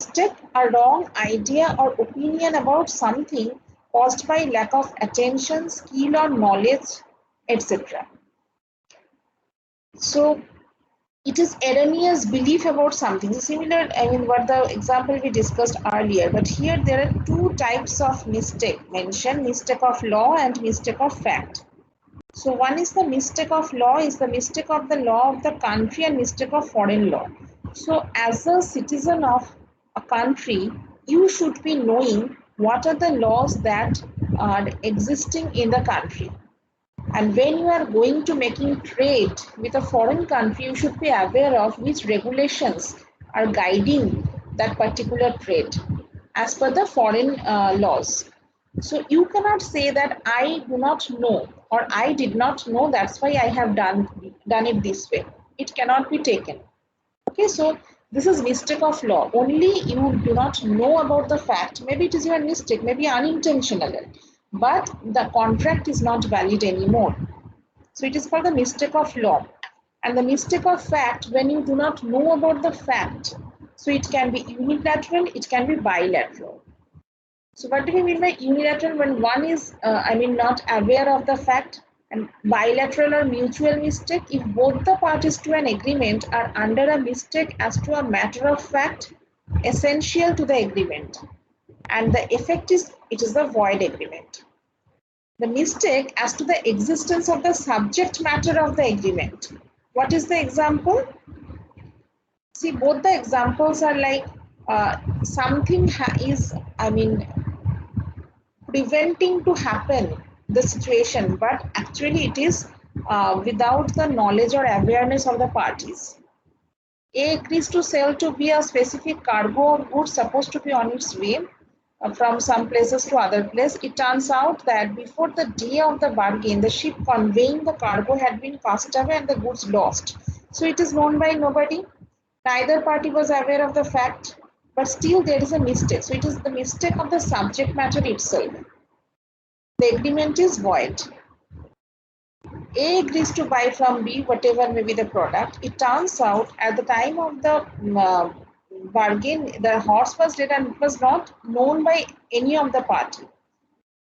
mistake, a wrong idea or opinion about something caused by lack of attention, skill or knowledge, etc. So it is erroneous belief about something. So similar, I mean, what the example we discussed earlier, but here there are two types of mistake mentioned: mistake of law and mistake of fact. So one is the mistake of law, is the mistake of the law of the country, and mistake of foreign law. So as a citizen of a country, you should be knowing what are the laws that are existing in the country. And when you are going to making trade with a foreign country, you should be aware of which regulations are guiding that particular trade as per the foreign laws. So you cannot say that I do not know or I did not know, that's why I have done it this way. It cannot be taken. Okay, so this is mistake of law. Only you do not know about the fact. Maybe it is your mistake, maybe unintentional, but the contract is not valid anymore. So it is called the mistake of law. And the mistake of fact, when you do not know about the fact, so it can be unilateral, it can be bilateral. So what do we mean by unilateral? When one is, not aware of the fact, and bilateral or mutual mistake, if both the parties to an agreement are under a mistake as to a matter of fact essential to the agreement, and the effect is, it is the void agreement. The mistake as to the existence of the subject matter of the agreement. What is the example? See, both the examples are like something is, preventing to happen the situation, but actually it is without the knowledge or awareness of the parties. A agrees to sell to be a specific cargo of goods supposed to be on its way from some places to other place. It turns out that before the day of the bargain, the ship conveying the cargo had been cast away and the goods lost. So it is known by nobody. Neither party was aware of the fact, but still there is a mistake. So it is the mistake of the subject matter itself. The agreement is void. A agrees to buy from B whatever may be the product. It turns out at the time of the bargain, the horse was dead and it was not known by any of the party.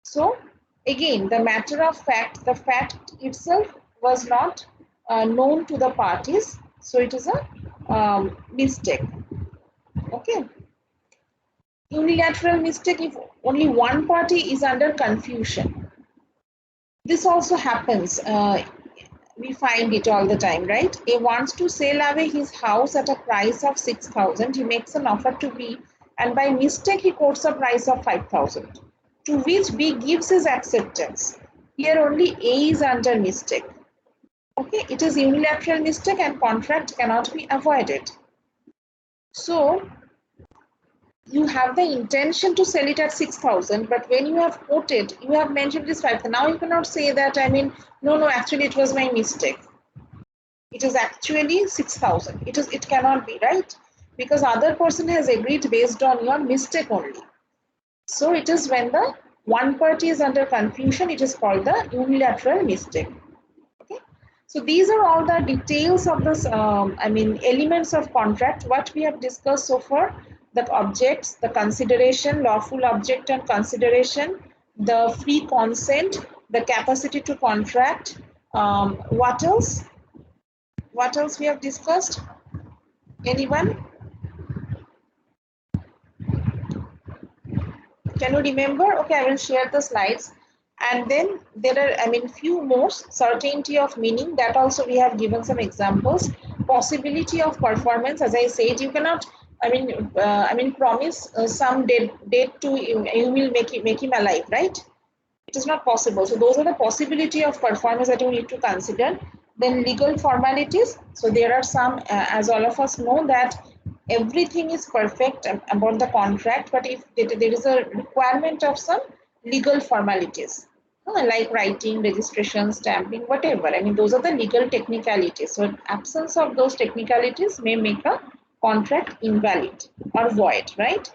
So again, the matter of fact, the fact itself was not known to the parties. So it is a mistake. Okay. Unilateral mistake, if only one party is under confusion. This also happens. We find it all the time, right? A wants to sell away his house at a price of 6,000. He makes an offer to B, and by mistake he quotes a price of 5,000, to which B gives his acceptance. Here only A is under mistake. Okay, it is unilateral mistake and contract cannot be avoided. So you have the intention to sell it at 6,000, but when you have quoted, you have mentioned this 5,000. Now you cannot say that, no, actually it was my mistake. It is actually 6,000. It cannot be, right? Because other person has agreed based on your mistake only. So it is when the one party is under confusion, it is called the unilateral mistake. Okay. So these are all the details of this, elements of contract, what we have discussed so far. The objects, the consideration, lawful object and consideration, the free consent, the capacity to contract. What else? What else we have discussed? Anyone? Can you remember? Okay, I will share the slides. And then there are, few more. Certainty of meaning, that also we have given some examples. Possibility of performance, as I said, you cannot, promise some date to you will make him alive, right? It is not possible. So those are the possibility of performance that you need to consider. Then legal formalities. So there are some, as all of us know, that everything is perfect about the contract, but if there is a requirement of some legal formalities, like writing, registration, stamping, whatever. Those are the legal technicalities. So absence of those technicalities may make a contract invalid or void, right?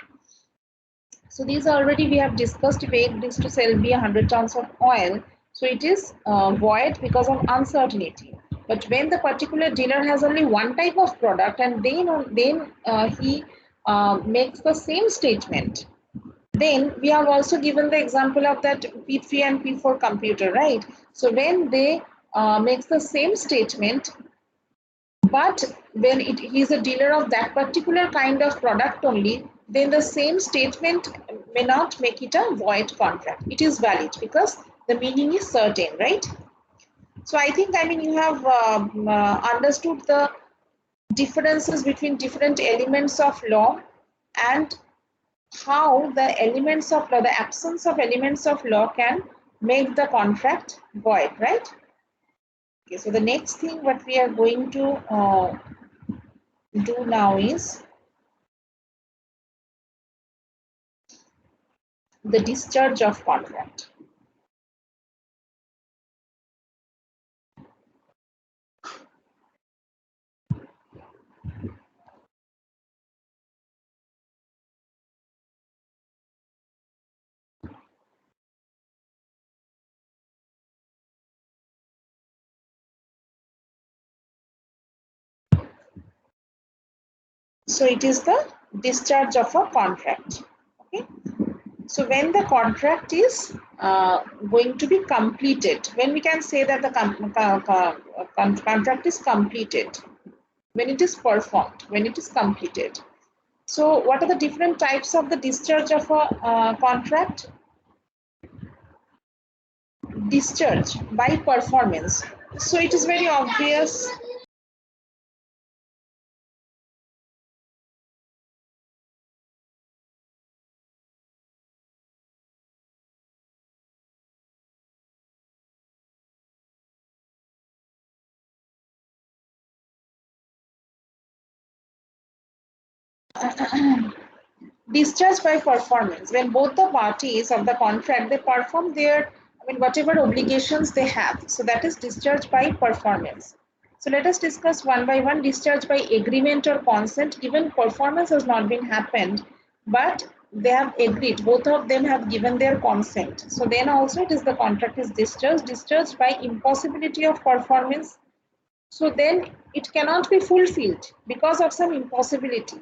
So these already we have discussed. If A agrees to sell B 100 tons of oil, so it is void because of uncertainty. But when the particular dealer has only one type of product, and then he makes the same statement, then we have also given the example of that P3 and P4 computer, right? So when they makes the same statement, but when he is a dealer of that particular kind of product only, then the same statement may not make it a void contract. It is valid because the meaning is certain, right? So I think, I mean, you have understood the differences between different elements of law and how the elements of law, the absence of elements of law can make the contract void, right? Okay, so the next thing what we are going to do now is the discharge of contract. So it is the discharge of a contract. Okay. So when the contract is going to be completed, when we can say that the contract is completed, when it is performed, when it is completed. So what are the different types of the discharge of a contract? Discharge by performance. So it is very obvious. Discharge by performance, when both the parties of the contract, they perform their, I mean, whatever obligations they have. So that is discharge by performance. So let us discuss one by one. Discharge by agreement or consent. Given performance has not been happened, but they have agreed, both of them have given their consent. So then also it is the contract is discharged. Discharged by impossibility of performance. So then it cannot be fulfilled because of some impossibility,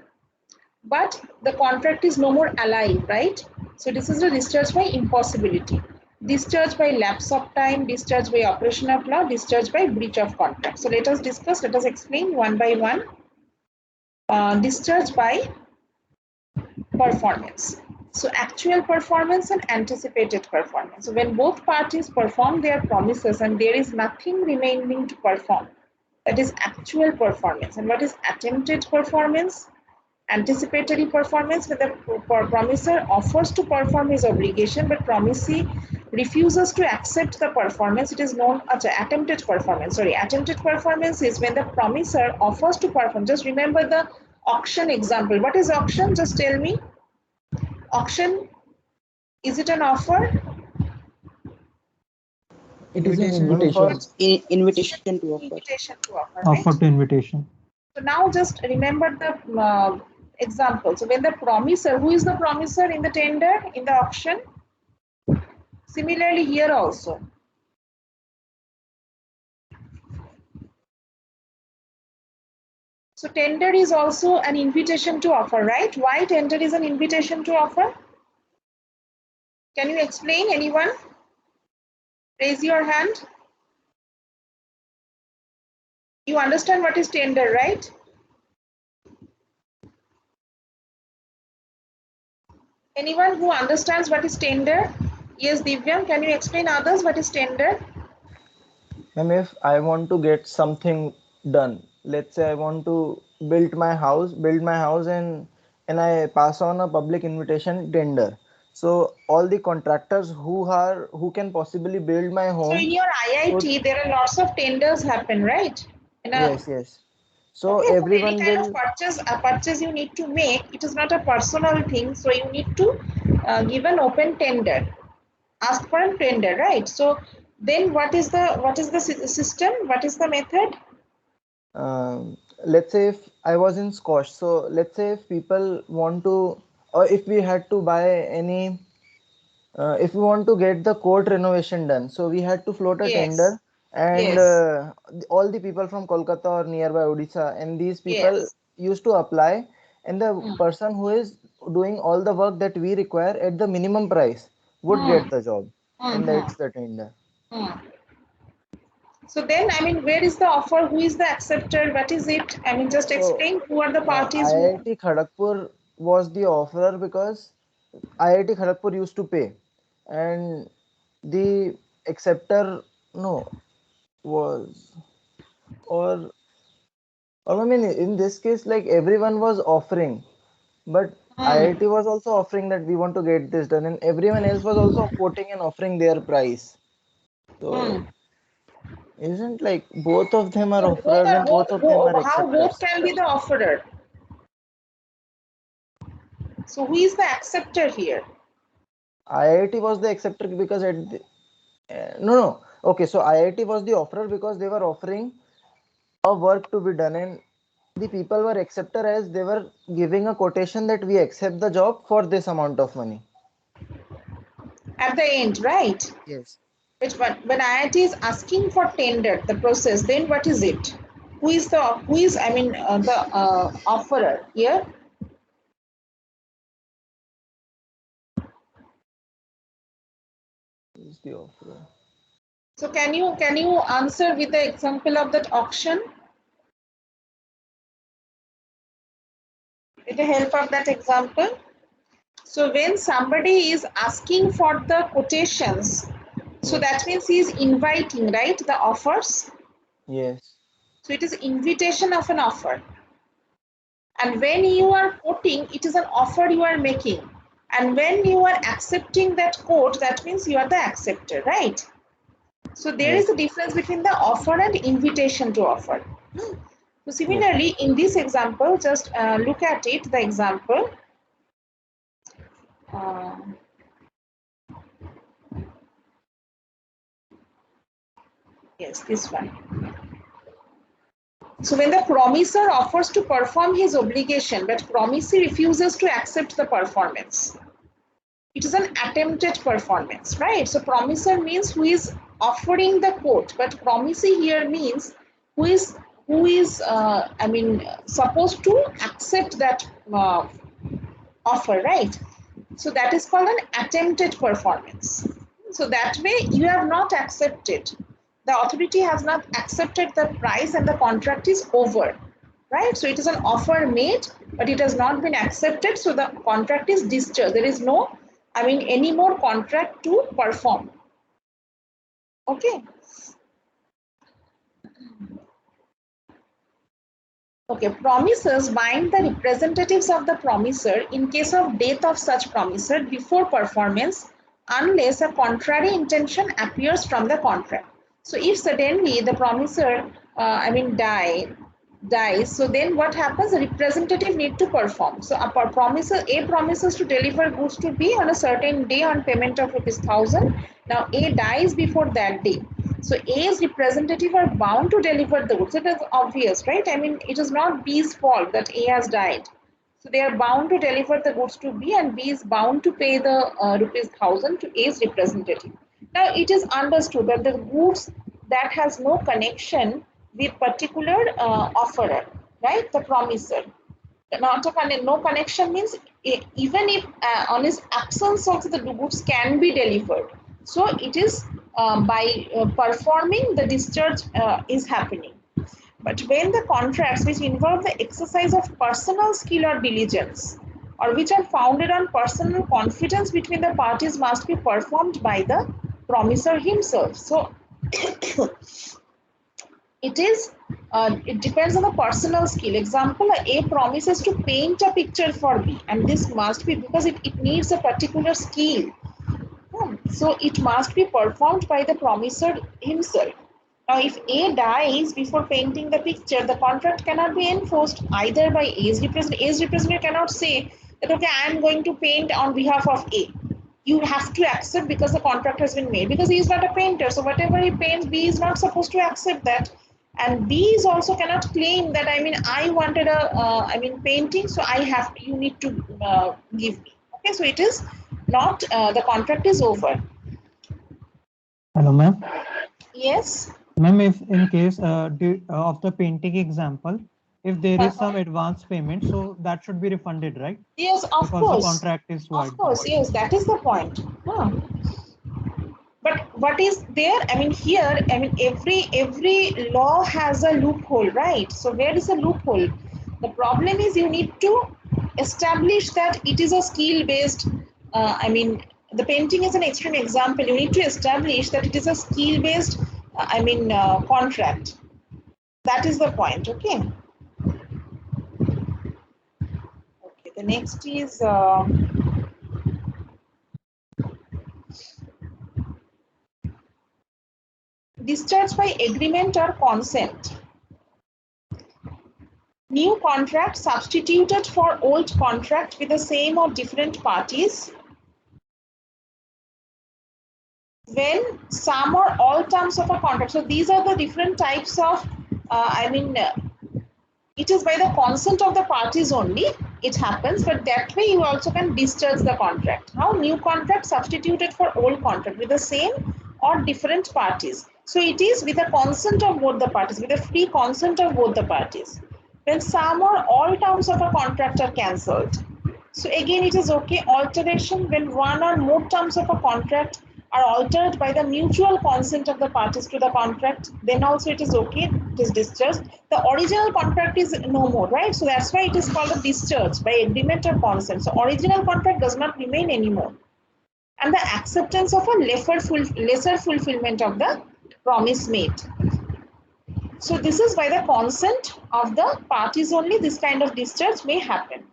but the contract is no more alive, right? So this is a discharge by impossibility. Discharge by lapse of time, discharge by operation of law, discharge by breach of contract. So let us discuss, let us explain one by one. Discharge by performance. So actual performance and anticipated performance. So when both parties perform their promises and there is nothing remaining to perform, that is actual performance. And what is attempted performance? Anticipatory performance, when the promiser offers to perform his obligation but promisee refuses to accept the performance, it is known as attempted performance. Sorry, attempted performance is when the promiser offers to perform. Just remember the auction example. What is auction? Just tell me. Auction, is it an offer? It is an Offer, invitation. invitation to offer. Invitation to offer, Offer right? to invitation. So now just remember the example. So when the promiser, who is the promiser in the tender, in the auction? Similarly here also. So tender is also an invitation to offer, right? Why tender is an invitation to offer? Can you explain, anyone? Raise your hand. You understand what is tender, right? Anyone who understands what is tender? Yes, Divyam, can you explain others what is tender? Ma'am, if I want to get something done, let's say I want to build my house and I pass on a public invitation tender. So all the contractors who can possibly build my So home in your would, IIT, there are lots of tenders happen, right? In a, yes. So okay, so any everyone kind of will purchase you need to make, it is not a personal thing. So you need to give an open tender, ask for a tender, right? So then what is the system? What is the method? let's say if I was in Scotch, so let's say if people want to, or if we had to buy any, if we want to get the court renovation done, so we had to float a Yes, tender, and yes, all the people from Kolkata or nearby Odisha, and these people yes, used to apply, and the Hmm. person who is doing all the work that we require at the minimum price would Hmm. get the job, Hmm. and Hmm. that's the tender. Hmm. So then, I mean, where is the offer? Who is the acceptor? What is it? I mean, just So explain who are the parties who. IIT Kharagpur was the offerer because IIT Kharagpur used to pay, and the acceptor, no, was, or I mean, in this case, like everyone was offering, but Hmm. IIT was also offering that we want to get this done, and everyone else was also quoting and offering their price. Hmm. So isn't like both of them are So both offerers are and both both. of them are How both acceptors? can be the offerer? So who is the acceptor here? IIT was the acceptor because no, no, okay, so IIT was the offerer because they were offering a work to be done, and the people were acceptor as they were giving a quotation that we accept the job for this amount of money. At the end, right? Yes. Which one? When IIT is asking for tender, the process, then what is it? Who is I mean the offerer here? Is the offerer. So can you answer with the example of that auction with the help of that example? So when somebody is asking for the quotations, so Yes. that means he is inviting, right, the offers. Yes. So it is invitation of an offer. And when you are quoting, it is an offer you are making. And when you are accepting that quote, that means you are the acceptor, right? So there is Yes. a difference between the offer and invitation to offer. So Yes. similarly, in this example, just look at it, the example. Uh, yes, this one. So when the promisor offers to perform his obligation, but promisee refuses to accept the performance, it is an attempted performance, right? So promisor means who is offering the quote, but promisee here means who is I mean supposed to accept that offer, right? So that is called an attempted performance. So that way you have not accepted. The authority has not accepted the price and the contract is over, right? So it is an offer made, but it has not been accepted. So the contract is discharged. There is no, I mean, any more contract to perform. Okay. Okay, promisers bind the representatives of the promiser in case of death of such promiser before performance unless a contrary intention appears from the contract. So if suddenly the promiser, I mean, dies, so then what happens? The representative need to perform. So A promises to deliver goods to B on a certain day on payment of rupees 1,000. Now A dies before that day. So A's representative are bound to deliver the goods. It is obvious, right? I mean, it is not B's fault that A has died. So they are bound to deliver the goods to B, and B is bound to pay the rupees 1,000 to A's representative. Now it is understood that the goods that has no connection with particular offerer, right? The promiser. Not a no connection means even if on his absence also the goods can be delivered. So it is by performing the discharge is happening. But when the contracts which involve the exercise of personal skill or diligence, or which are founded on personal confidence between the parties, must be performed by the promisor himself. So it depends on the personal skill. Example, A promises to paint a picture for B, and this must be because it needs a particular skill. So it must be performed by the promisor himself. Now, if A dies before painting the picture, the contract cannot be enforced either by A's representative. A's representative cannot say that, okay, I am going to paint on behalf of A. You have to accept because the contract has been made, because he is not a painter. So whatever he paints, B is not supposed to accept that. And B is also cannot claim that, I mean, I wanted painting, so I have, you need to give me. Okay, so it is not, the contract is over. Hello, ma'am. Yes. Ma'am, if in case of the painting example, if there is some advance payment, so that should be refunded, right? Yes, of Because course. the contract is void. Of course, yes, that is the point. But what is there? I mean, here, I mean, every law has a loophole, right? So where is the loophole? The problem is you need to establish that it is a skill-based. I mean, the painting is an extreme example. You need to establish that it is a skill-based. Contract. That is the point. Okay. Okay. The next is. Discharge by agreement or consent. New contract substituted for old contract with the same or different parties when some or all terms of a contract. So these are the different types of, it is by the consent of the parties only it happens, but that way you also can discharge the contract. How? New contract substituted for old contract with the same or different parties. So it is with the consent of both the parties, with the free consent of both the parties. When some or all terms of a contract are cancelled. So again, it is okay. Alteration when one or more terms of a contract are altered by the mutual consent of the parties to the contract, then also it is okay. It is discharged. The original contract is no more, right? So that's why it is called a discharge by agreement or consent. So original contract does not remain anymore. And the acceptance of a lesser fulfillment of the promise made. So this is by the consent of the parties only this kind of discharge may happen.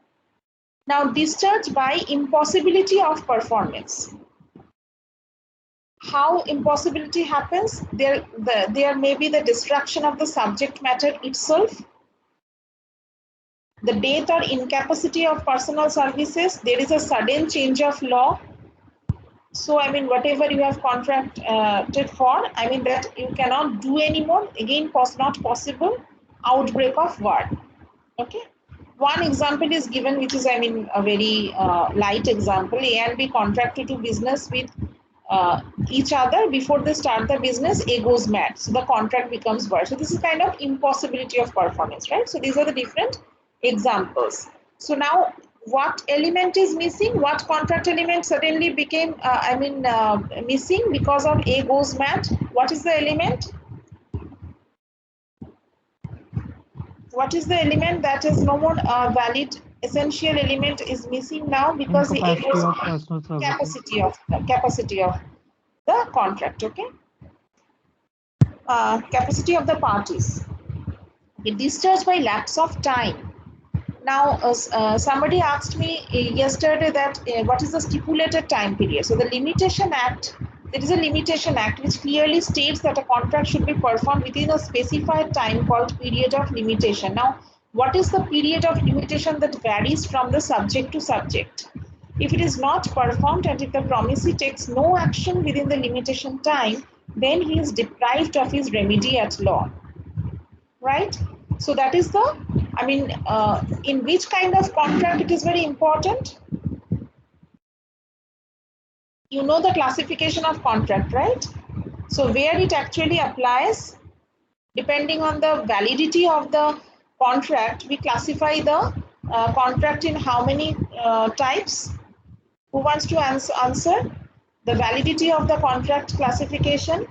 Now, discharge by impossibility of performance. How impossibility happens? There may be the destruction of the subject matter itself, the death or incapacity of personal services, there is a sudden change of law. So, I mean, whatever you have contracted for, I mean, that you cannot do anymore, again, not possible, outbreak of war. Okay. One example is given, which is, I mean, a very light example. A and B contracted to business with each other. Before they start the business, A goes mad. So the contract becomes worse. So this is kind of impossibility of performance, right? So these are the different examples. So now what element is missing? What contract element suddenly became, missing because of A goes mad? What is the element? What is the element that is no more valid? Essential element is missing now because the Incapacity of personal services. capacity of the contract. Okay, capacity of the parties. It discharged by lapse of time. Now, somebody asked me yesterday that what is the stipulated time period? So the Limitation Act, there is a Limitation Act which clearly states that a contract should be performed within a specified time called period of limitation. Now, what is the period of limitation that varies from the subject to subject? If it is not performed and if the promisee takes no action within the limitation time, then he is deprived of his remedy at law. Right? So that is the, in which kind of contract it is very important. You know the classification of contract, right? So where it actually applies, depending on the validity of the contract, we classify the contract in how many types? Who wants to answer? The validity of the contract classification.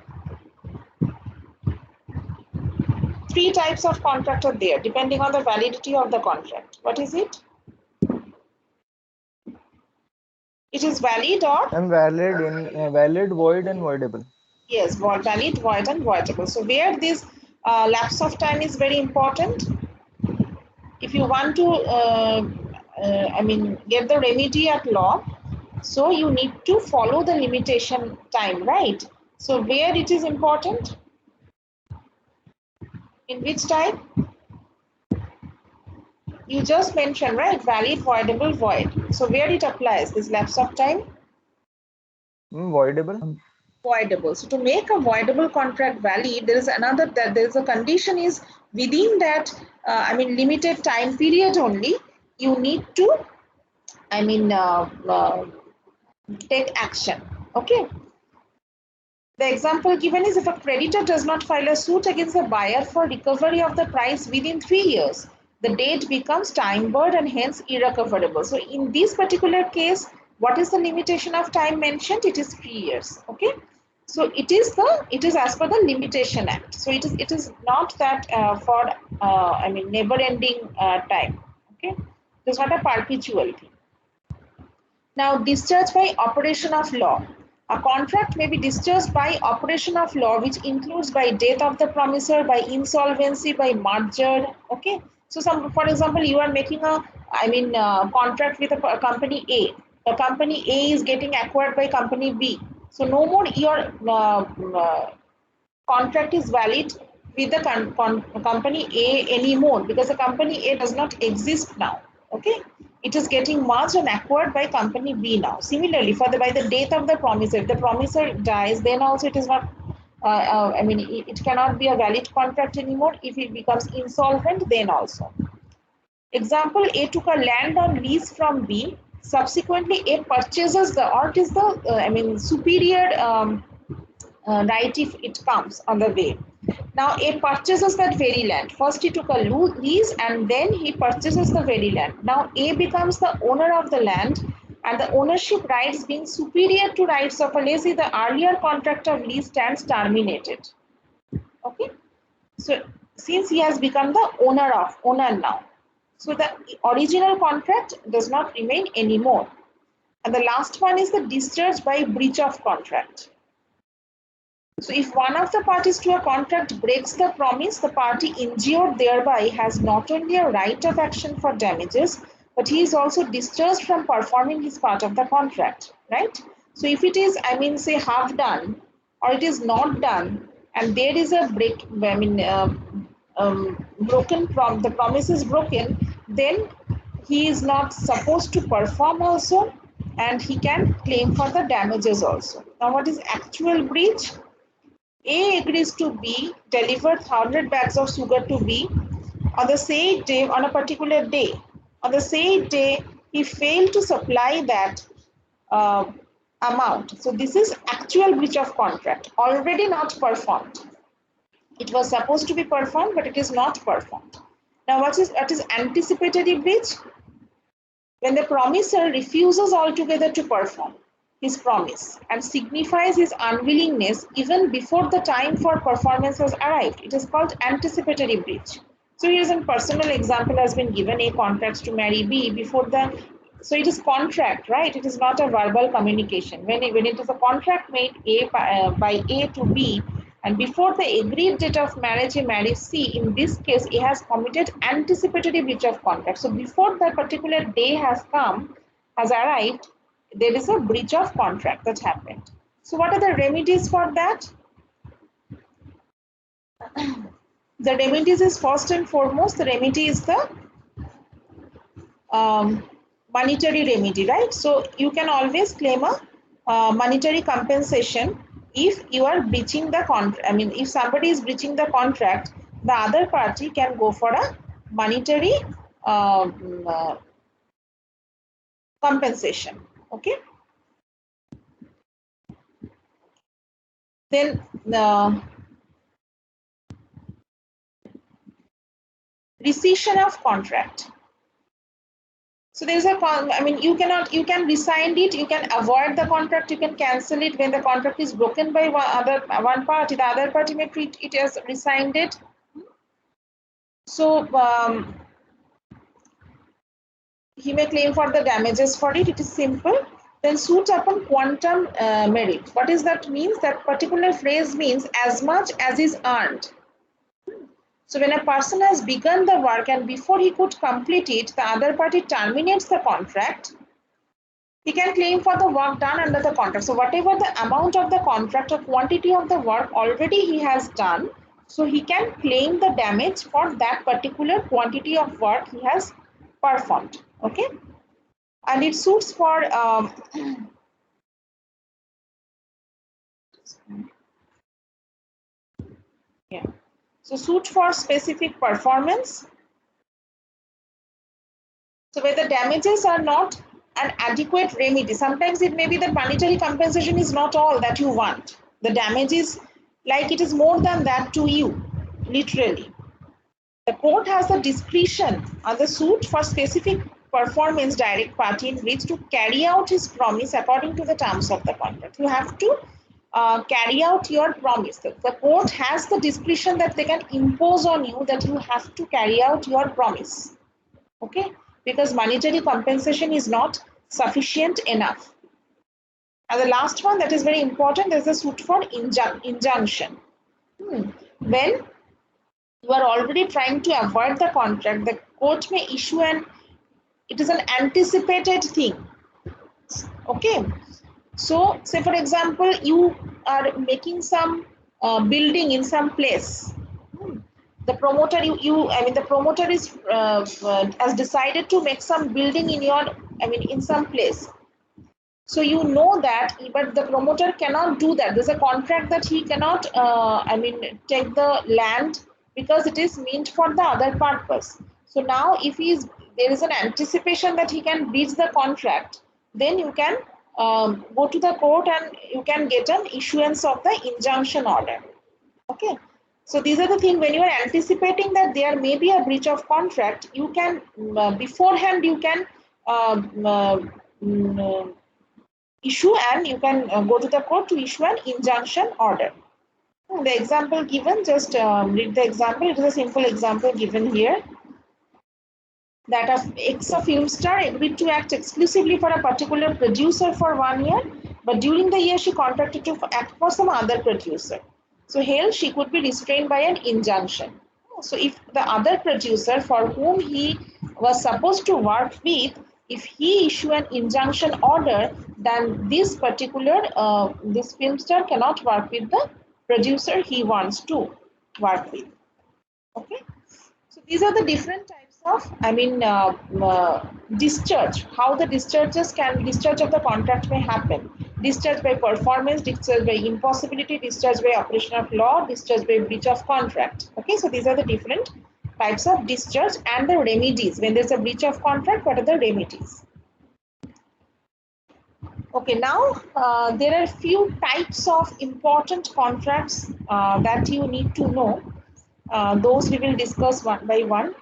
3 types of contract are there, depending on the validity of the contract. What is it? It is valid or? I'm valid, valid, void, and voidable. Yes, valid, void, and voidable. So where this lapse of time is very important. If you want to, get the remedy at law, so you need to follow the limitation time, right? So where it is important? In which type? You just mentioned, right? Valid, voidable, void. So where it applies, this lapse of time? Voidable. Voidable. So to make a voidable contract valid, there is a condition is within that, limited time period only, you need to, take action. Okay. The example given is if a creditor does not file a suit against the buyer for recovery of the price within 3 years, the debt becomes time-barred and hence irrecoverable. So in this particular case, what is the limitation of time mentioned? It is 3 years. Okay. So it is as per the Limitation Act. So it is not that for never-ending time. Okay. It is not a perpetual thing. Now, discharge by operation of law. A contract may be discharged by operation of law, which includes by death of the promisor, by insolvency, by merger. Okay. So, for example, you are making a, contract with a company A. The company A is getting acquired by company B. So, no more your contract is valid with the company A anymore, because the company A does not exist now. Okay, it is getting merged and acquired by company B now. Similarly, by the death of the promisor, if the promisor dies, then also it is not. It cannot be a valid contract anymore. If it becomes insolvent, then also. Example: A took a land on lease from B. Subsequently, A purchases the, or it is the superior. Right, if it comes on the way. Now A purchases that very land. First he took a lease and then he purchases the very land. Now A becomes the owner of the land, and the ownership rights being superior to rights of a lessee, the earlier contract of lease stands terminated. Okay. So since he has become the owner now, so the original contract does not remain anymore. And the last one is the discharge by breach of contract. So if one of the parties to a contract breaks the promise, the party injured thereby has not only a right of action for damages, but he is also discharged from performing his part of the contract, right? So if it is, say half done, or it is not done, and there is a break, broken the promise is broken, then he is not supposed to perform also, and he can claim for the damages also. Now, what is actual breach? A agrees to B, deliver 100 bags of sugar to B on the same day, on a particular day. On the same day, he failed to supply that amount. So this is actual breach of contract, already not performed. It was supposed to be performed, but it is not performed. Now, what is anticipatory breach? When the promisor refuses altogether to perform his promise and signifies his unwillingness even before the time for performance has arrived, it is called anticipatory breach. So here's a personal example has been given: A contracts to marry B before the, so it is contract, right? It is not a verbal communication. When it is a contract made by A to B, and before the agreed date of marriage, he marries C. In this case, he has committed anticipatory breach of contract. So before that particular day has arrived, there is a breach of contract that happened. So what are the remedies for that? The remedies is, first and foremost, the remedy is the monetary remedy, right? So you can always claim a monetary compensation if you are breaching the contract. If somebody is breaching the contract, the other party can go for a monetary compensation. Okay. Then rescission of contract. So there is you can rescind it, you can avoid the contract, you can cancel it. When the contract is broken by one party, the other party may treat it as rescinded it. So he may claim for the damages for it. It is simple. Then suit upon quantum merit. What does that means? That particular phrase means as much as is earned. So when a person has begun the work and before he could complete it, the other party terminates the contract, he can claim for the work done under the contract. So whatever the amount of the contract or quantity of the work already he has done, so he can claim the damage for that particular quantity of work he has performed. Okay. And it suits for yeah. So suit for specific performance. So where the damages are not an adequate remedy, sometimes it may be that monetary compensation is not all that you want. The damage is like it is more than that to you, literally. The court has the discretion on the suit for specific performance direct party in which to carry out his promise according to the terms of the contract. You have to carry out your promise. The court has the discretion that they can impose on you that you have to carry out your promise. Okay? Because monetary compensation is not sufficient enough. And the last one that is very important is the suit for injunction. When you are already trying to avoid the contract, the court may issue it is an anticipated thing. Okay. So, say for example, you are making some building in some place. The promoter, the promoter is has decided to make some building in in some place. So you know that, but the promoter cannot do that. There's a contract that he cannot, take the land because it is meant for the other purpose. So now, if there is an anticipation that he can breach the contract, then you can go to the court and you can get an issuance of the injunction order. Okay. So these are the things when you are anticipating that there may be a breach of contract, you can beforehand you can uh, uh, issue and you can go to the court to issue an injunction order. The example given, just read the example. It is a simple example given here that a film star agreed to act exclusively for a particular producer for 1 year, but during the year she contracted to act for some other producer. So here she could be restrained by an injunction. So if the other producer for whom he was supposed to work with, if he issue an injunction order, then this particular this film star cannot work with the producer he wants to work with. Okay. So these are the different types of, discharge. How the discharge of the contract may happen. Discharge by performance, discharge by impossibility, discharge by operation of law, discharge by breach of contract. Okay, so these are the different types of discharge and the remedies. When there's a breach of contract, what are the remedies? Okay, now there are few types of important contracts that you need to know. Those we will discuss one by one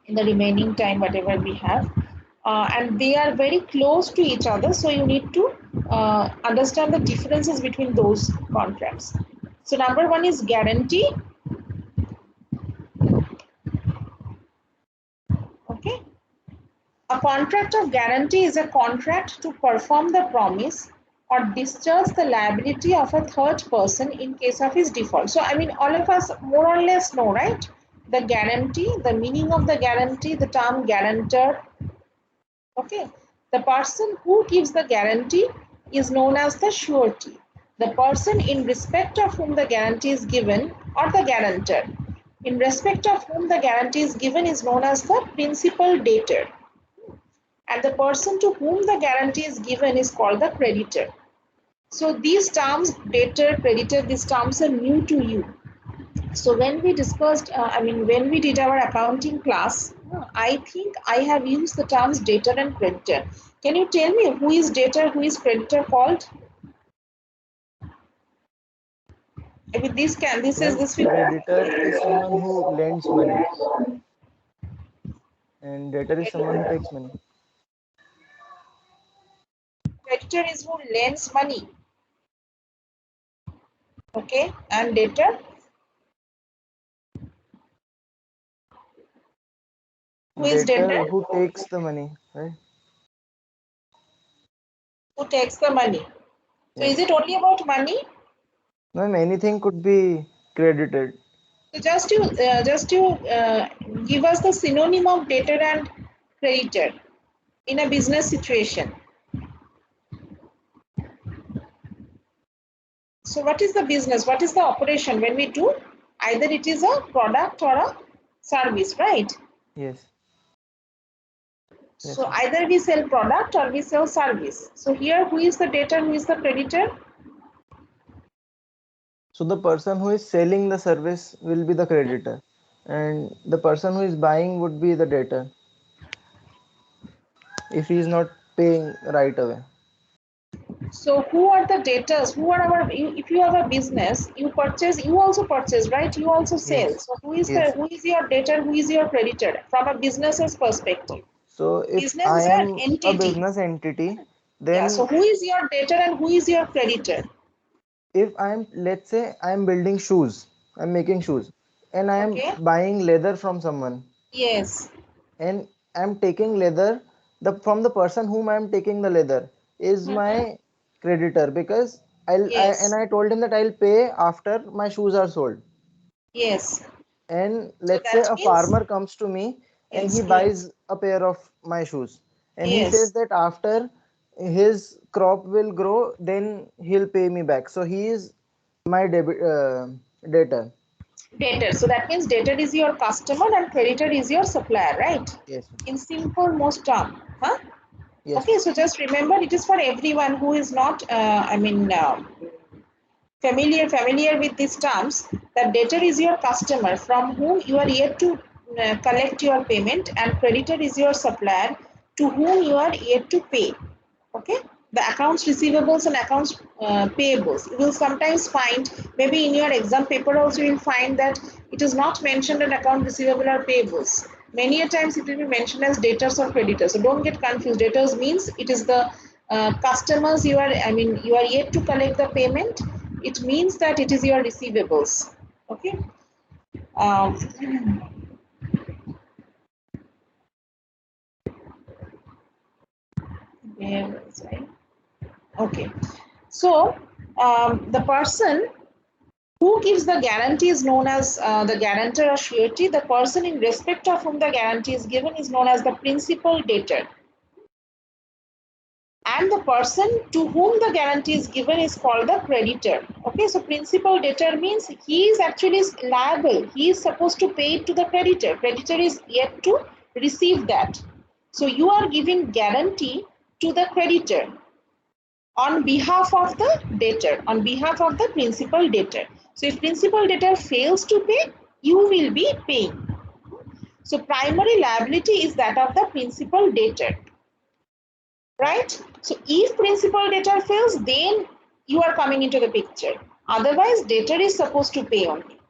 in the remaining time whatever we have, and they are very close to each other, so you need to understand the differences between those contracts. So number one is guarantee. Okay, a contract of guarantee is a contract to perform the promise or discharge the liability of a third person in case of his default. So all of us more or less know, right, the guarantee, the meaning of the guarantee, the term guarantor. Okay, the person who gives the guarantee is known as the surety. The person in respect of whom the guarantee is given, or the guarantor, in respect of whom the guarantee is given, is known as the principal debtor. And the person to whom the guarantee is given is called the creditor. So these terms, debtor, creditor, these terms are new to you. So when we discussed, when we did our accounting class, I think I have used the terms debtor and creditor. Can you tell me who is debtor, who is creditor called? This Ma'am, is creditor is someone who lends money, and debtor is someone who takes money. creditor is who lends money. Okay, and debtor, who is Debtor debtor? who takes the money, right? Who takes the money. So is Yes. it only about money? Ma'am, anything could be credited. So just to give us the synonym of debtor and creditor in a business situation. So what is the business? What is the operation when we do? Either it is a product or a service, right? Yes. Yes, So ma'am. either we sell product or we sell service. So here, who is the debtor, who is the creditor? So the person who is selling the service will be the creditor, and the person who is buying would be the debtor if he is not paying right away. So who are the debtors? Who are our? If you have a business, you purchase. You also purchase, right? You also sell. Yes. So Yes. who is your debtor? Who is your creditor? From a business's perspective, So if business I is an am a entity. business entity, Yeah. So then who is your debtor and who is your creditor? if I'm, let's say I'm building shoes, I'm making shoes, and I'm Okay. buying leather from someone, Yes. and I'm taking leather, the from the person whom I'm taking the leather is Mm-hmm. my creditor, because Yes. I told him that I'll pay after my shoes are sold. Yes. And So let's say that a means farmer comes to me and he yes. Yes. buys a pair of my shoes, and he says Yes. that after his crop will grow, then he'll pay me back. So he is my debtor. Debtor. So that means debtor is your customer and creditor is your supplier, right? Yes, ma'am. In simple most term, huh? Yes, Okay, ma'am. so just remember it is for everyone who is not, familiar with these terms. That debtor is your customer from whom you are yet to collect your payment, and creditor is your supplier to whom you are yet to pay. Okay, the accounts receivables and accounts payables, you will sometimes find, maybe in your exam paper also you will find that it is not mentioned an account receivable or payables. Many a times it will be mentioned as debtors or creditors, so don't get confused. Debtors means it is the customers you are, you are yet to collect the payment. It means that it is your receivables. Okay. um, where was I? Okay, so the person who gives the guarantee is known as the guarantor or surety. The person in respect of whom the guarantee is given is known as the principal debtor. And the person to whom the guarantee is given is called the creditor. Okay, so principal debtor means he is actually liable. He is supposed to pay it to the creditor. Creditor is yet to receive that. So you are giving guarantee to the creditor on behalf of the debtor, on behalf of the principal debtor. So if principal debtor fails to pay, you will be paying. So primary liability is that of the principal debtor, right? So if principal debtor fails, then you are coming into the picture. Otherwise, debtor is supposed to pay only.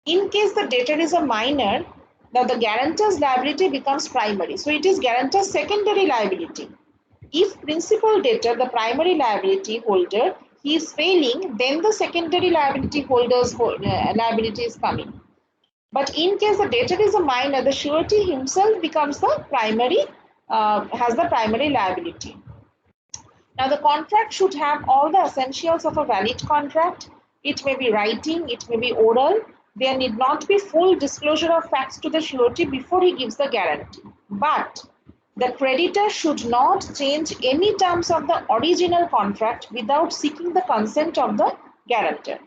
In case the debtor is a minor, now the guarantor's liability becomes primary. So it is guarantor's secondary liability. If principal debtor, the primary liability holder, he is failing, then the secondary liability holder's liability is coming. But in case the debtor is a minor, the surety himself becomes the primary, has the primary liability. Now, the contract should have all the essentials of a valid contract. It may be writing, it may be oral. There need not be full disclosure of facts to the surety before he gives the guarantee. But the creditor should not change any terms of the original contract without seeking the consent of the guarantor.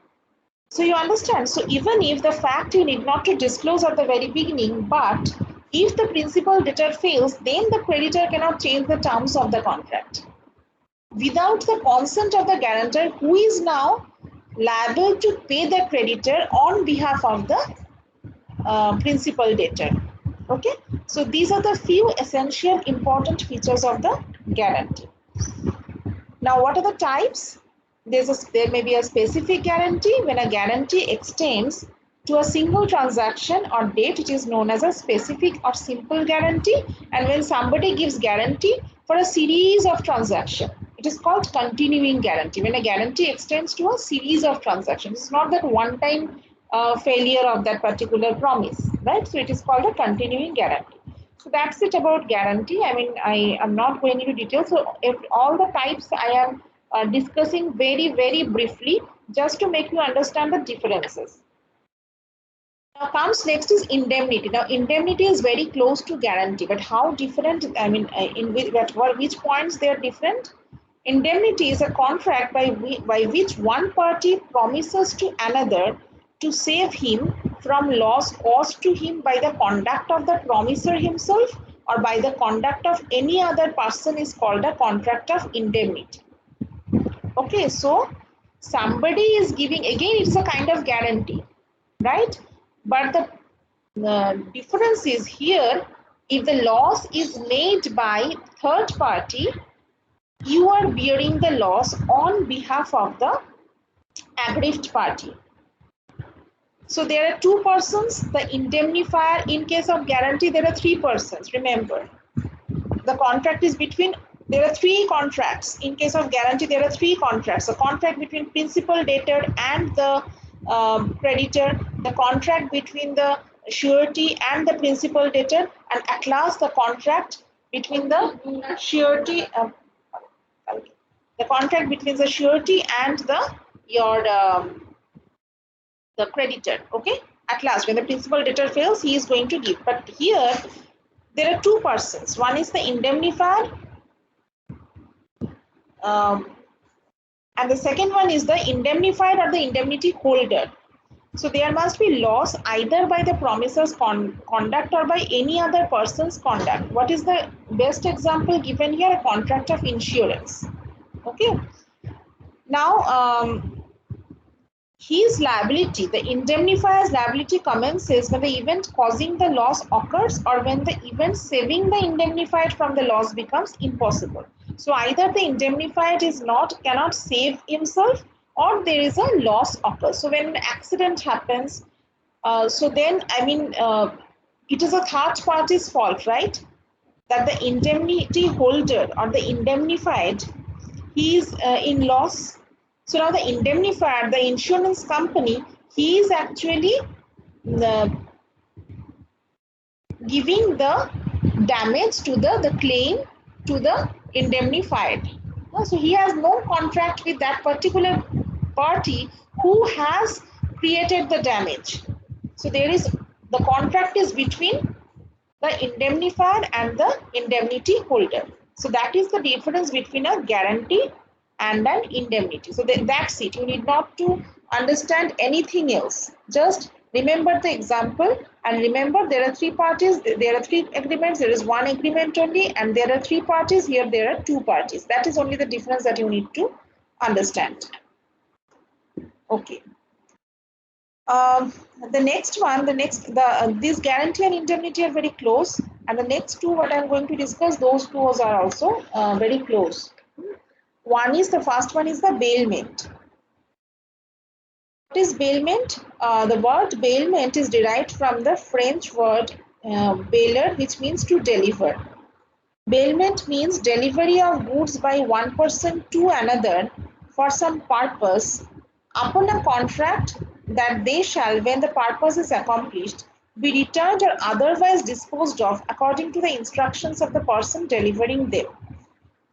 So you understand? So even if the fact you need not to disclose at the very beginning, but if the principal debtor fails, then the creditor cannot change the terms of the contract without the consent of the guarantor, who is now liable to pay the creditor on behalf of the principal debtor. Okay, so these are the few essential important features of the guarantee. Now, what are the types? There may be a specific guarantee. When a guarantee extends to a single transaction or date, it is known as a specific or simple guarantee. And when somebody gives guarantee for a series of transactions, it is called continuing guarantee. When a guarantee extends to a series of transactions, it's not that one time failure of that particular promise, right? So it is called a continuing guarantee. So that's it about guarantee. I am not going into detail. So if all the types I am discussing very briefly, just to make you understand the differences. Now comes next is indemnity. Now indemnity is very close to guarantee, but how different? Which points they are different? Indemnity is a contract by which one party promises to another to save him from loss caused to him by the conduct of the promisor himself or by the conduct of any other person is called a contract of indemnity. Okay, so somebody is giving, again, it's a kind of guarantee, right? But the difference is here, if the loss is made by third party, you are bearing the loss on behalf of the aggrieved party. So there are two persons, the indemnifier. In case of guarantee, there are three persons. Remember, the contract is between, there are three contracts. In case of guarantee, there are three contracts: the contract between principal debtor and the creditor, the contract between the surety and the principal debtor, and at last the contract between the surety the contract between the surety and the your the creditor. Okay, at last when the principal debtor fails, he is going to give. But here there are two persons. One is the indemnifier, and the second one is the indemnified or the indemnity holder. So there must be loss either by the promiser's conduct or by any other person's conduct. What is the best example given here? A contract of insurance. Okay. Now, his liability, the indemnifier's liability, commences when the event causing the loss occurs or when the event saving the indemnified from the loss becomes impossible. So either the indemnified cannot save himself, or there is a loss occurs. So when an accident happens, so then it is a third party's fault, right? That the indemnity holder or the indemnified, he is in loss. So now the indemnifier, the insurance company, he is actually giving the damage to the claim to the indemnified. So he has no contract with that particular party who has created the damage. So there is, the contract is between the indemnifier and the indemnity holder. So that is the difference between a guarantee and an indemnity. So that's it. You need not to understand anything else. Just remember the example, and remember there are three parties, there are three agreements, there is one agreement only, and there are three parties, here there are two parties. That is only the difference that you need to understand. Okay. The next one, this guarantee and indemnity are very close, and the next two what I'm going to discuss, those two are also very close. The first one is the bailment. What is bailment? The word bailment is derived from the French word bailer, which means to deliver. Bailment means delivery of goods by one person to another for some purpose, upon a contract that they shall, when the purpose is accomplished, be returned or otherwise disposed of according to the instructions of the person delivering them.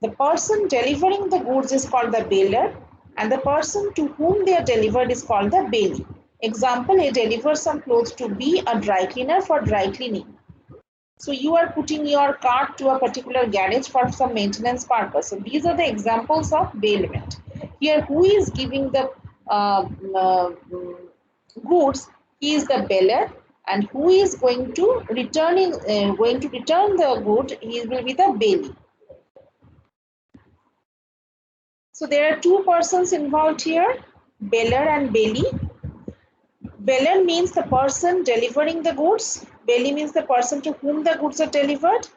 The person delivering the goods is called the bailer, and the person to whom they are delivered is called the bailee. Example, A delivers some clothes to B, a dry cleaner, for dry cleaning. So you are putting your cart to a particular garage for some maintenance purpose. So these are the examples of bailment. Here, who is giving the goods? He is the bailer, and who is going to return the good? He will be the bailee. So there are two persons involved here, bailer and bailee. Bailer means the person delivering the goods. Bailee means the person to whom the goods are delivered.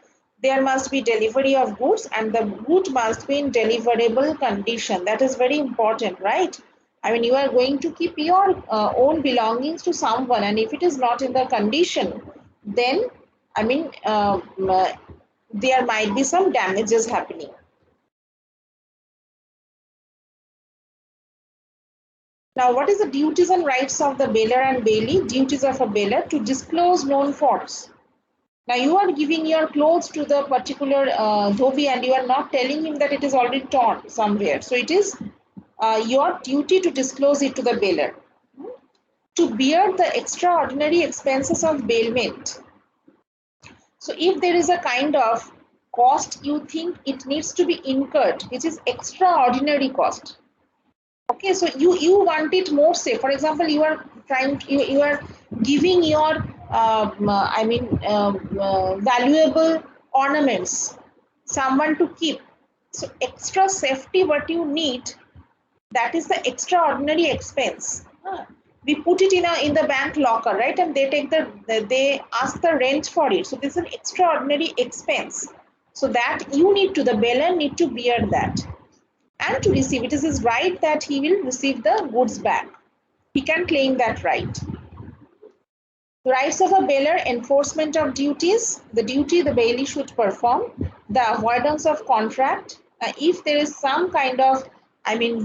There must be delivery of goods, and the good must be in deliverable condition. That is very important, right? I mean, you are going to keep your own belongings to someone, and if it is not in the condition, then there might be some damages happening. Now, what is the duties and rights of the bailer and bailee? Duties of a bailer: to disclose known faults. Now, you are giving your clothes to the particular dhobi, and you are not telling him that it is already torn somewhere. So, it is your duty to disclose it to the bailer. To bear the extraordinary expenses of bailment. So, if there is a kind of cost you think it needs to be incurred, which is extraordinary cost. Okay, so you want it more safe. For example, you are giving your valuable ornaments someone to keep. So extra safety what you need, that is the extraordinary expense. We put it in the bank locker, right? And they ask the rent for it. So this is an extraordinary expense. So that you need to, the bailor need to bear that. And to receive, it is his right that he will receive the goods back. He can claim that right. The rights of a bailor: enforcement of duties, the duty the bailee should perform, the avoidance of contract. If there is some kind of,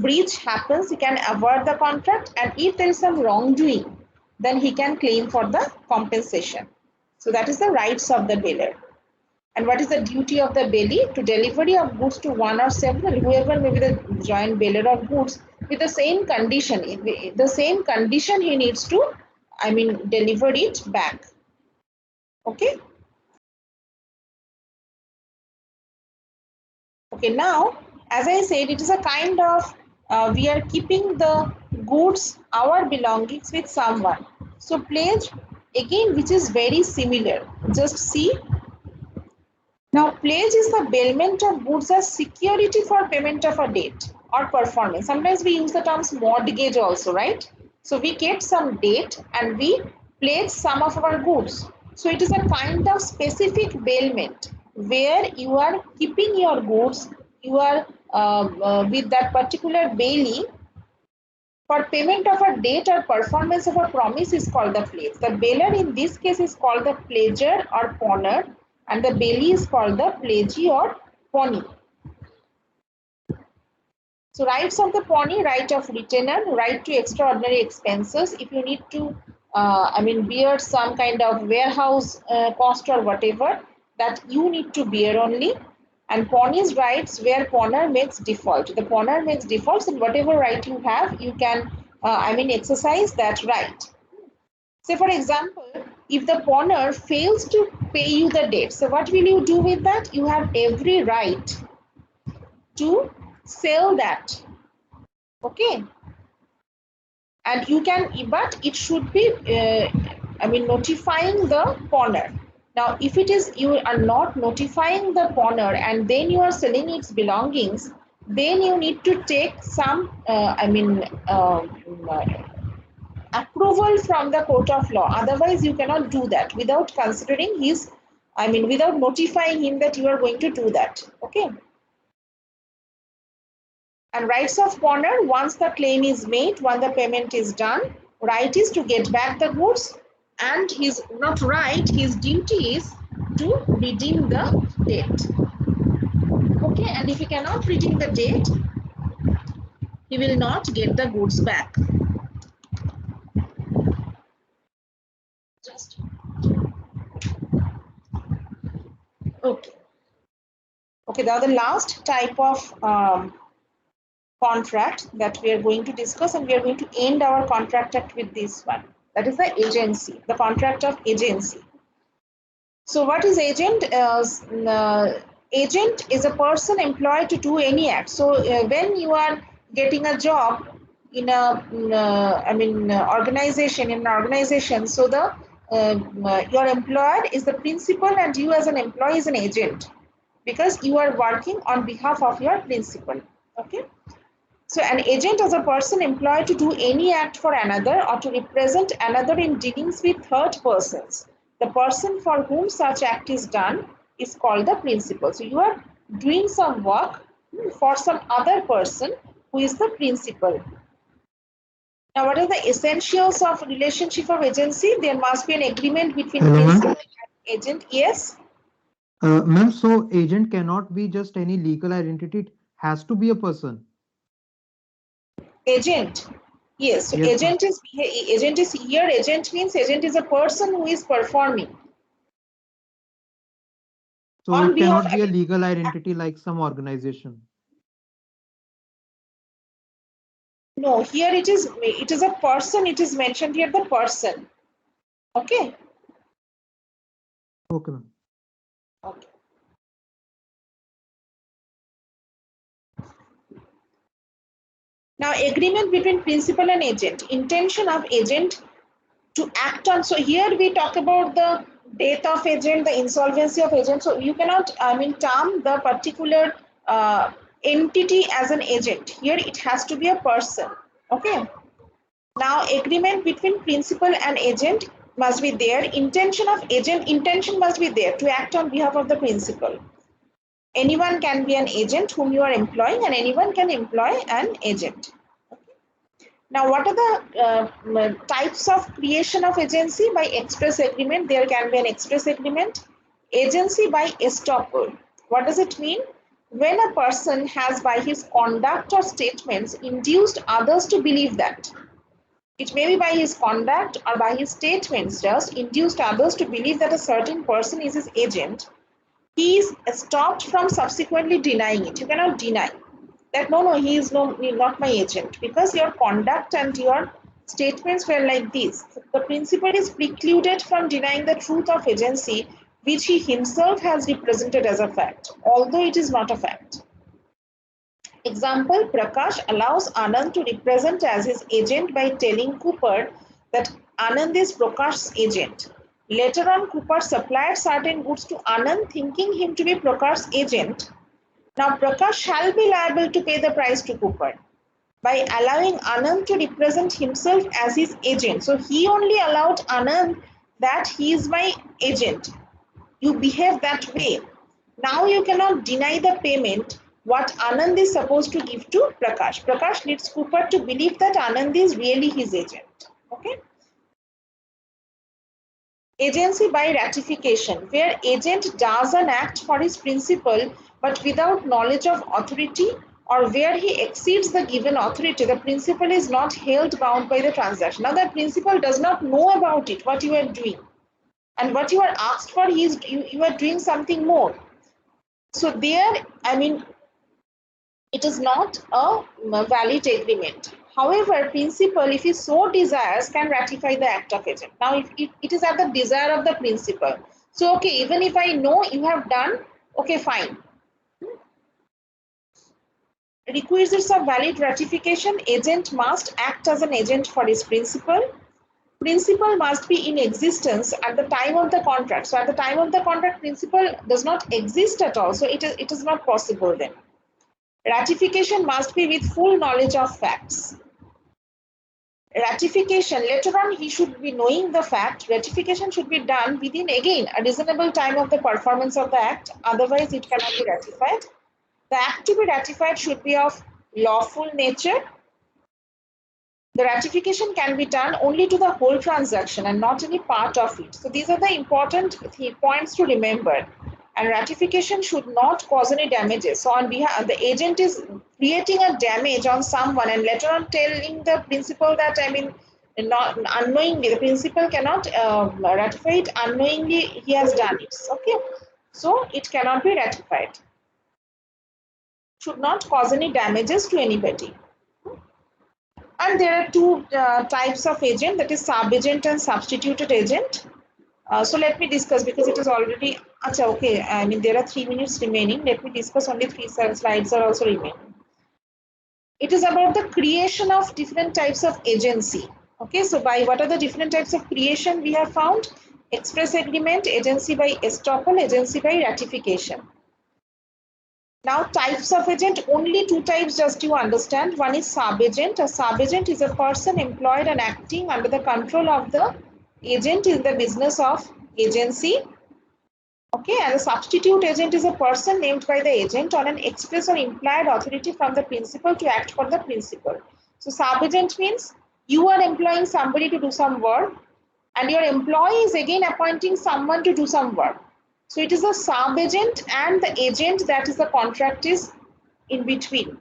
breach happens, he can avoid the contract, and if there is some wrongdoing, then he can claim for the compensation. So that is the rights of the bailor. And what is the duty of the bailee? To delivery of goods to one or several, whoever may be the joint bailor of goods, with the same condition. The same condition he needs to, deliver it back. Okay. Okay. Now, as I said, it is a kind of we are keeping the goods, our belongings, with someone. So pledge again, which is very similar. Just see. Now, pledge is the bailment of goods as security for payment of a debt or performance. Sometimes we use the terms mortgage also, right? So we get some debt and we pledge some of our goods. So it is a kind of specific bailment where you are keeping your goods, you are with that particular bailee for payment of a debt or performance of a promise is called the pledge. The bailor in this case is called the pledger or pawner, and the bailee is called the pledgee or pawnee. So rights of the pawnee: right of retainer, right to extraordinary expenses. If you need to, bear some kind of warehouse cost or whatever, that you need to bear only. And pawnee's rights where pawner makes default. The pawner makes defaults, and whatever right you have, you can, exercise that right. Say, for example, if the pawner fails to pay you the debt, so what will you do with that? You have every right to sell that. Okay. And you can, but it should be, notifying the pawner. Now, if it is, you are not notifying the pawner and then you are selling its belongings, then you need to take some, approval from the court of law. Otherwise, you cannot do that without considering his, without notifying him that you are going to do that. Okay. And rights of pawner: once the claim is made, when the payment is done, right is to get back the goods, and his, not right, his duty is to redeem the debt. Okay, and if he cannot redeem the debt, he will not get the goods back. Just okay. Okay, now the last type of contract that we are going to discuss, and we are going to end our contract act with this one. That is the agency, the contract of agency. So what is agent? Agent is a person employed to do any act. So when you are getting a job in a, organization, in an organization, so the your employer is the principal, and you as an employee is an agent, because you are working on behalf of your principal. Okay. So an agent is a person employed to do any act for another or to represent another in dealings with third persons. The person for whom such act is done is called the principal. So you are doing some work for some other person who is the principal. Now, what are the essentials of relationship of agency? There must be an agreement between Hello, principal ma'am. and agent. Yes. Ma'am, so agent cannot be just any legal identity. It has to be a person. Agent. Yes. So Yes, ma'am. agent is here. Agent means agent is a person who is performing So on it behalf. cannot be a legal identity like some organization. No, here it is a person. It is mentioned here, the person. Okay. Okay, ma'am. Okay. Now, agreement between principal and agent. Intention of agent to act on. So here we talk about the death of agent, the insolvency of agent. So you cannot, term the particular entity as an agent. Here it has to be a person. Okay. Now, agreement between principal and agent must be there. Intention of agent, intention must be there to act on behalf of the principal. Anyone can be an agent whom you are employing, and anyone can employ an agent. Now, what are the types of creation of agency? By express agreement, there can be an express agreement. Agency by estoppel. What does it mean? When a person has by his conduct or statements induced others to believe that. It may be by his conduct or by his statements just induced others to believe that a certain person is his agent. He is stopped from subsequently denying it. You cannot deny that no, he is not my agent, because your conduct and your statements were like this. The principal is precluded from denying the truth of agency which he himself has represented as a fact, although it is not a fact. Example, Prakash allows Anand to represent as his agent by telling Cooper that Anand is Prakash's agent. Later on, Cooper supplied certain goods to Anand, thinking him to be Prakash's agent. Now, Prakash shall be liable to pay the price to Cooper by allowing Anand to represent himself as his agent. So, he only allowed Anand that he is my agent. You behave that way. Now you cannot deny the payment what Anand is supposed to give to Prakash. Prakash needs Cooper to believe that Anand is really his agent. Okay. Agency by ratification, where agent does an act for his principal but without knowledge of authority, or where he exceeds the given authority, the principal is not held bound by the transaction. Now the principal does not know about it, what you are doing. And what you are asked for, you are doing something more. So there, I mean, it is not a valid agreement. However, principal, if he so desires, can ratify the act of agent. Now, if it is at the desire of the principal. So, okay, even if I know you have done, okay, fine. Requisites of valid ratification, agent must act as an agent for his principal. Principal must be in existence at the time of the contract. So, at the time of the contract, principal does not exist at all. So, it is not possible then. Ratification must be with full knowledge of facts. Ratification, later on he should be knowing the fact. Ratification should be done within, again, a reasonable time of the performance of the act. Otherwise, it cannot be ratified. The act to be ratified should be of lawful nature. The ratification can be done only to the whole transaction and not any part of it. So these are the important points to remember. And ratification should not cause any damages. So on behalf, the agent is creating a damage on someone and later on telling the principal that, I mean, not unknowingly, the principal cannot ratify it, unknowingly he has done it. Okay, so it cannot be ratified. Should not cause any damages to anybody. And there are two types of agent, that is sub-agent and substituted agent. So let me discuss, because it is already, okay, I mean there are 3 minutes remaining. Let me discuss, only 3 slides are also remaining. It is about the creation of different types of agency. Okay, so by what are the different types of creation we have found? Express agreement, agency by estoppel, agency by ratification. Now, types of agent, only 2 types just you understand. One is sub-agent. A sub-agent is a person employed and acting under the control of the agent in the business of agency. Okay, and a substitute agent is a person named by the agent on an express or implied authority from the principal to act for the principal. So, sub-agent means you are employing somebody to do some work and your employee is again appointing someone to do some work. So it is the sub-agent and the agent, that is the contract is in between.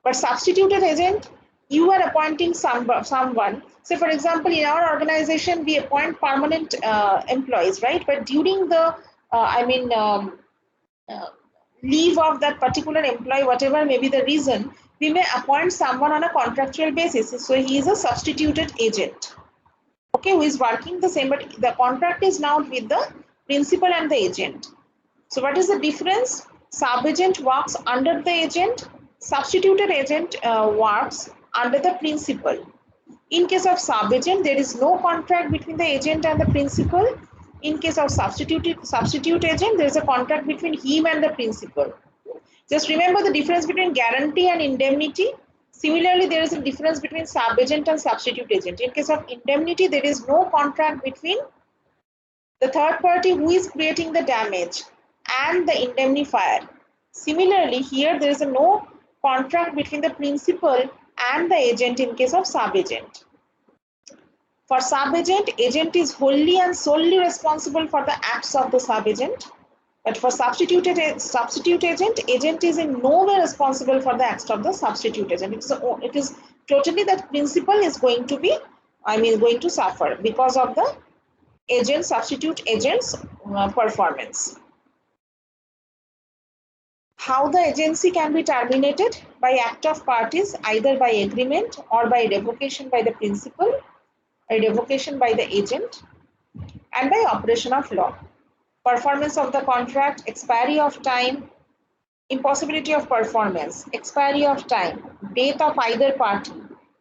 But substituted agent, you are appointing someone. So for example, in our organization, we appoint permanent employees, right? But during the, leave of that particular employee, whatever may be the reason, we may appoint someone on a contractual basis. So he is a substituted agent. Okay, who is working the same, but the contract is now with the principal and the agent. So what is the difference? Sub-agent works under the agent, substituted agent works under the principal. In case of sub-agent, there is no contract between the agent and the principal. In case of substitute agent, there is a contract between him and the principal. Just remember the difference between guarantee and indemnity. Similarly, there is a difference between sub-agent and substitute agent. In case of indemnity, there is no contract between the third party who is creating the damage and the indemnifier. Similarly, here there is a no contract between the principal and the agent in case of sub-agent. For sub-agent, agent is wholly and solely responsible for the acts of the sub-agent. But for substitute agent, agent is in no way responsible for the acts of the substitute agent. It is totally that principal is going to be, going to suffer because of the agent, substitute agent's performance. How the agency can be terminated? By act of parties, either by agreement or by revocation by the principal, a revocation by the agent, and by operation of law. Performance of the contract, expiry of time, impossibility of performance, expiry of time, death of either party,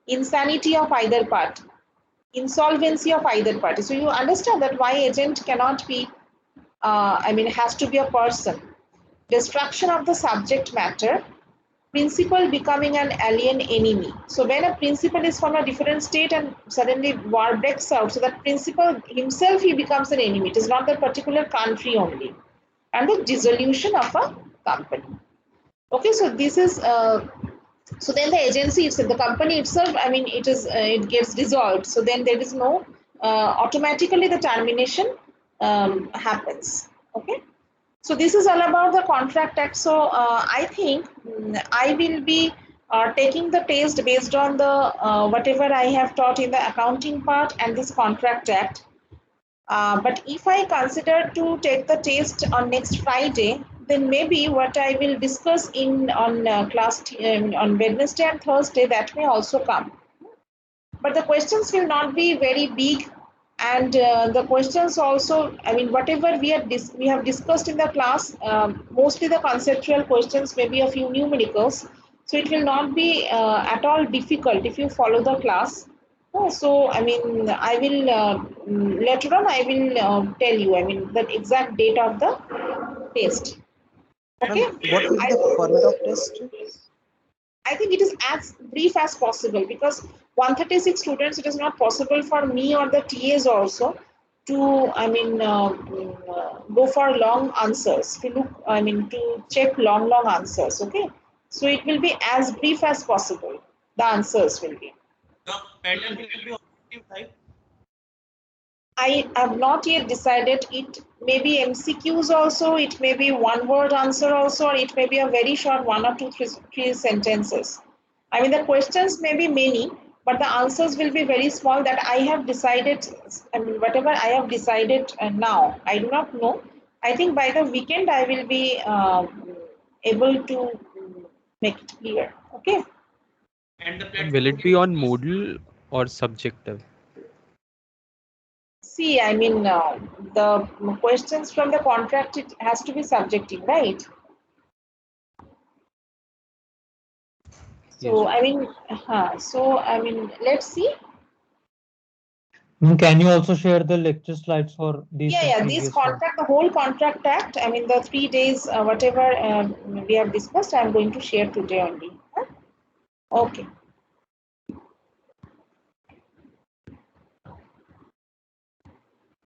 insanity of either party, insolvency of either party. So you understand that why agent cannot be, has to be a person. Destruction of the subject matter, principal becoming an alien enemy. So when a principal is from a different state and suddenly war breaks out, so that principal himself, he becomes an enemy. It is not that particular country only. And the dissolution of a company. Okay, so this is so then the agency itself, the company itself, it gets dissolved. So then there is no automatically the termination happens. Okay. So this is all about the Contract Act. So I think I will be taking the test based on the whatever I have taught in the accounting part and this Contract Act. But if I consider to take the test on next Friday, then maybe what I will discuss on on Wednesday and Thursday, that may also come. But the questions will not be very big, and the questions also, whatever we have discussed in the class, mostly the conceptual questions, maybe a few numericals. So it will not be at all difficult if you follow the class. So I will later on I will tell you the exact date of the test. Ma'am, Okay. what will be the format of test? I think it is as brief as possible, because 136 students, it is not possible for me or the TAs also to, go for long answers, to look, to check long answers. Okay. So it will be as brief as possible. The answers will be. The pattern will be objective type. I have not yet decided. It may be MCQs also, it may be one word answer also, or it may be a very short one or two, three sentences. The questions may be many, but the answers will be very small. That I have decided, whatever I have decided now, I do not know. I think by the weekend I will be able to make it clear. Okay. And the Will platform it be on modal or subjective? See, the questions from the contract, it has to be subjective, right? So, let's see. Can you also share the lecture slides for these Yeah, two yeah, this previous ones? contract, the whole contract act, the 3 days, whatever we have discussed, I'm going to share today only. Huh? Okay.